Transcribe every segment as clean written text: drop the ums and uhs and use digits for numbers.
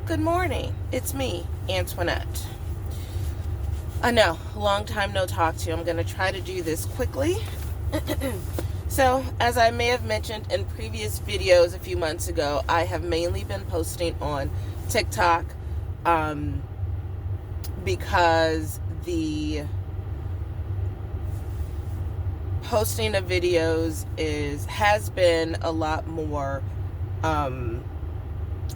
Good morning. It's me, Antoinette. I know, long time no talk to you. I'm going to try to do this quickly. So, as I may have mentioned in previous videos a few months ago, I have mainly been posting on TikTok because the posting of videos has been a lot more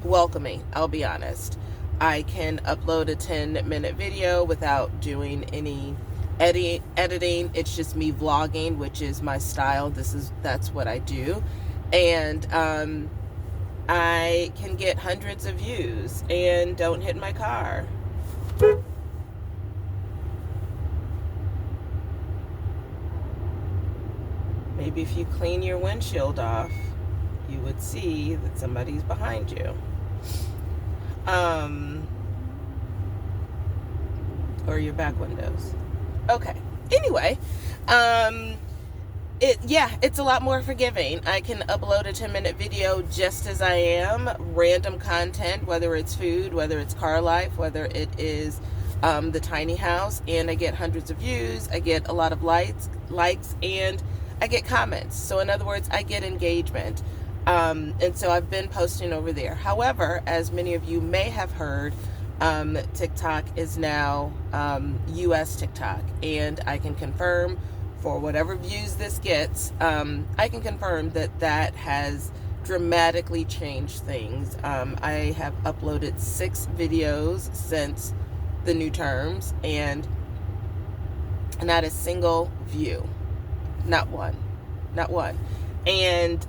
welcoming, I'll be honest. I can upload a 10-minute video without doing any editing. It's just me vlogging, which is my style. That's what I do. And I can get hundreds of views and don't hit my car. Maybe if you clean your windshield off, you would see that somebody's behind you. Or your back windows. Okay. Anyway, it's a lot more forgiving. I can upload a 10-minute video just as I am, random content, whether it's food, whether it's car life, whether it is the tiny house, and I get hundreds of views, I get a lot of likes, and I get comments. So in other words, I get engagement. And so I've been posting over there. However, as many of you may have heard, TikTok is now US TikTok, and I can confirm for whatever views this gets, I can confirm that has dramatically changed things. I have uploaded 6 videos since the new terms, and not a single view. Not one. And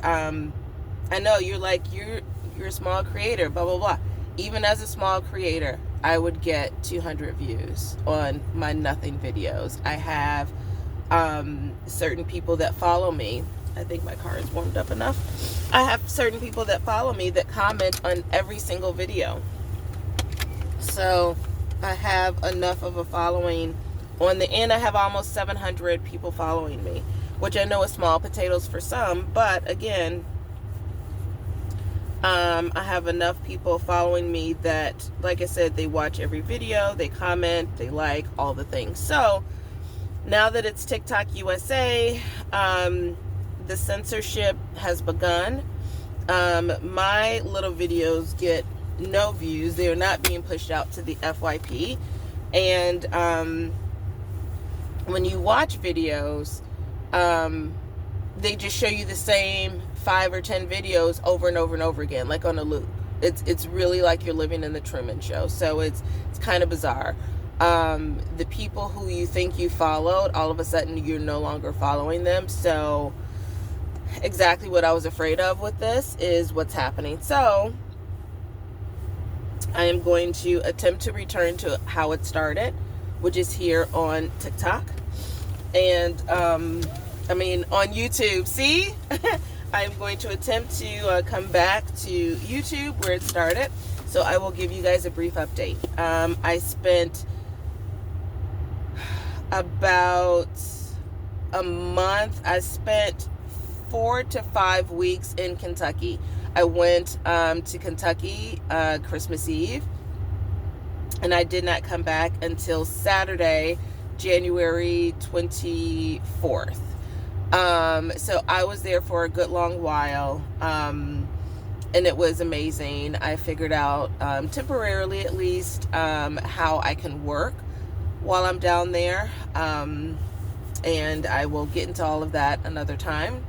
I know you're like, you're a small creator, blah, blah, blah. Even as a small creator, I would get 200 views on my nothing videos. I have certain people that follow me. I think my car is warmed up enough. I have certain people that follow me that comment on every single video. So I have enough of a following. On the end, I have almost 700 people following me, which I know is small potatoes for some, but again, I have enough people following me that, like I said, they watch every video, they comment, they like all the things. So now that it's TikTok USA, the censorship has begun. My little videos get no views. They are not being pushed out to the FYP. And when you watch videos, they just show you the same 5 or 10 videos over and over and over again, like on a loop. It's really like you're living in the Truman Show. So it's kind of bizarre. The people who you think you followed, all of a sudden you're no longer following them. So exactly what I was afraid of with this is what's happening. So I am going to attempt to return to how it started, which is here on TikTok. And on YouTube. See? I'm going to attempt to come back to YouTube where it started. So I will give you guys a brief update. I spent about a month. I spent 4 to 5 weeks in Kentucky. I went to Kentucky Christmas Eve, and I did not come back until Saturday, January 24th. So I was there for a good long while, and it was amazing. I figured out, temporarily at least, how I can work while I'm down there, and I will get into all of that another time.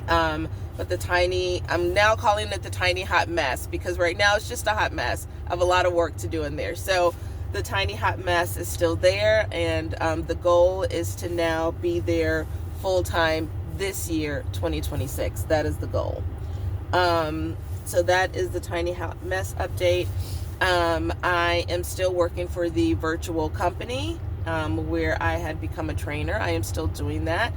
But I'm now calling it the tiny hot mess, because right now it's just a hot mess. I have a lot of work to do in there. So the tiny hot mess is still there, and the goal is to now be there full-time this year, 2026. That is the goal. So that is the tiny hot mess update. I am still working for the virtual company where I had become a trainer. I am still doing that,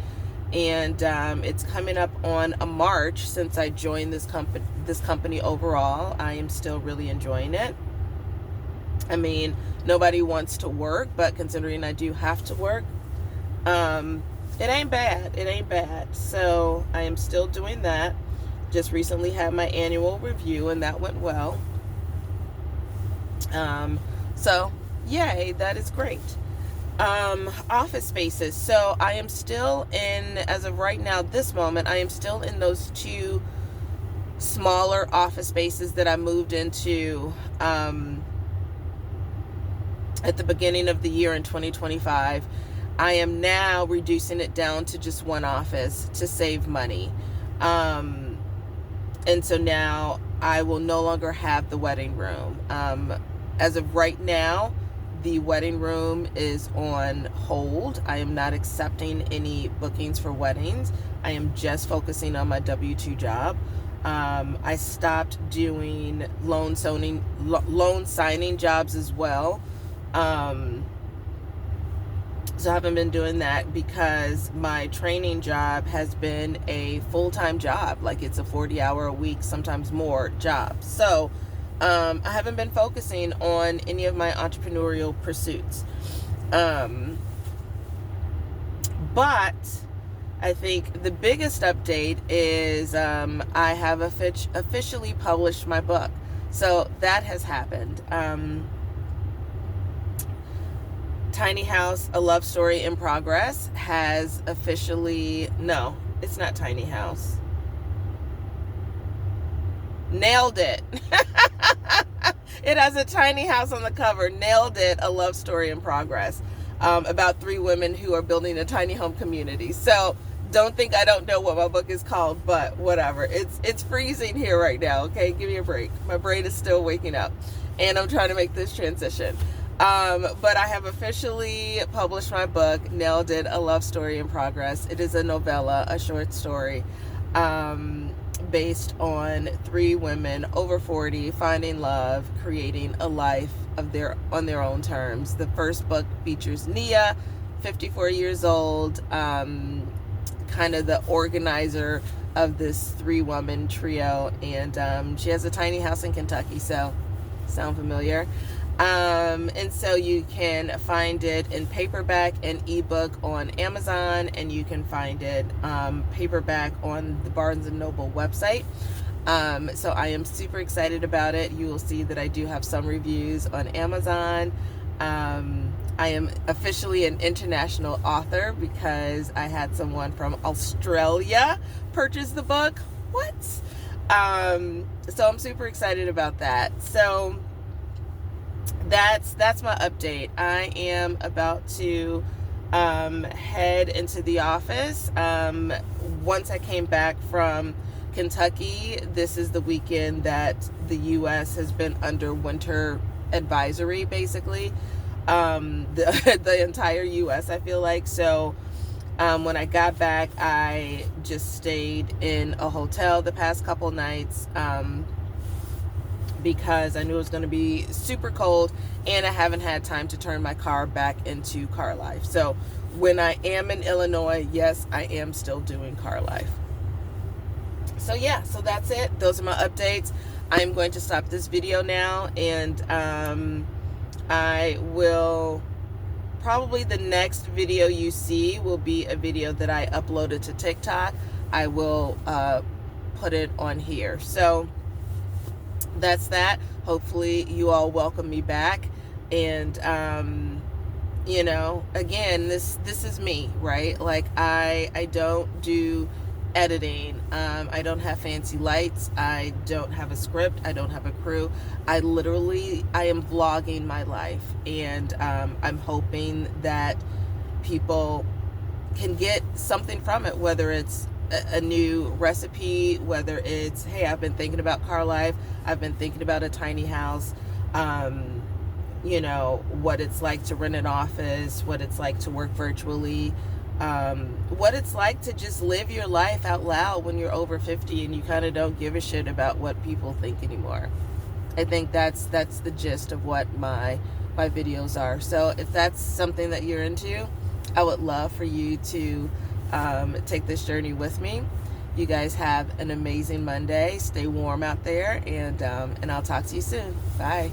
and it's coming up on a March since I joined this company overall. I am still really enjoying it. I mean, nobody wants to work, but considering I do have to work, it ain't bad. So I am still doing that. Just recently had my annual review, and that went well. So yay, that is great. Office spaces. So I am still in, as of right now, this moment, I am still in those two smaller office spaces that I moved into at the beginning of the year in 2025. I am now reducing it down to just one office to save money. And so now I will no longer have the wedding room. As of right now, the wedding room is on hold. I am not accepting any bookings for weddings. I am just focusing on my W-2 job. I stopped doing loan signing jobs as well. So I haven't been doing that because my training job has been a full-time job. Like, it's a 40-hour a week, sometimes more job. So I haven't been focusing on any of my entrepreneurial pursuits. But I think the biggest update is I have officially published my book. So that has happened. Tiny House, A Love Story in Progress has officially, no, it's not Tiny House. Nailed it. It has a tiny house on the cover. Nailed it. A Love Story in Progress, about 3 women who are building a tiny home community. So don't think I don't know what my book is called, but whatever. It's freezing here right now, okay? Give me a break. My brain is still waking up, and I'm trying to make this transition. But I have officially published my book, Nailed It, A Love Story in Progress. It is a novella, a short story, based on 3 women over 40 finding love, creating a life on their own terms. The first book features Nia, 54 years old, kind of the organizer of this 3-woman trio, and she has a tiny house in Kentucky. So, sound familiar? And so you can find it in paperback and ebook on Amazon, and you can find it paperback on the Barnes & Noble website. So I am super excited about it. You will see that I do have some reviews on Amazon. I am officially an international author because I had someone from Australia purchase the book. What? So I'm super excited about that. So that's my update. I am about to head into the office. Once I came back from Kentucky, this is the weekend that the U.S. has been under winter advisory, basically. The entire U.S., I feel like. So when I got back, I just stayed in a hotel the past couple nights, because I knew it was going to be super cold, and I haven't had time to turn my car back into Car Life. So when I am in Illinois, yes, I am still doing Car Life. So yeah, so that's it. Those are my updates. I'm going to stop this video now, and I will, probably the next video you see will be a video that I uploaded to TikTok. I will put it on here. So that's that. Hopefully you all welcome me back, and you know, again, this is me, right? Like, I don't do editing. I don't have fancy lights. I don't have a script. I don't have a crew. I am vlogging my life, and I'm hoping that people can get something from it, whether it's a new recipe, whether it's, hey, I've been thinking about Car Life, I've been thinking about a tiny house, you know, what it's like to rent an office, what it's like to work virtually, what it's like to just live your life out loud when you're over 50 and you kind of don't give a shit about what people think anymore. I think that's the gist of what my videos are. So if that's something that you're into, I would love for you to take this journey with me. You guys have an amazing Monday. Stay warm out there, and I'll talk to you soon. Bye.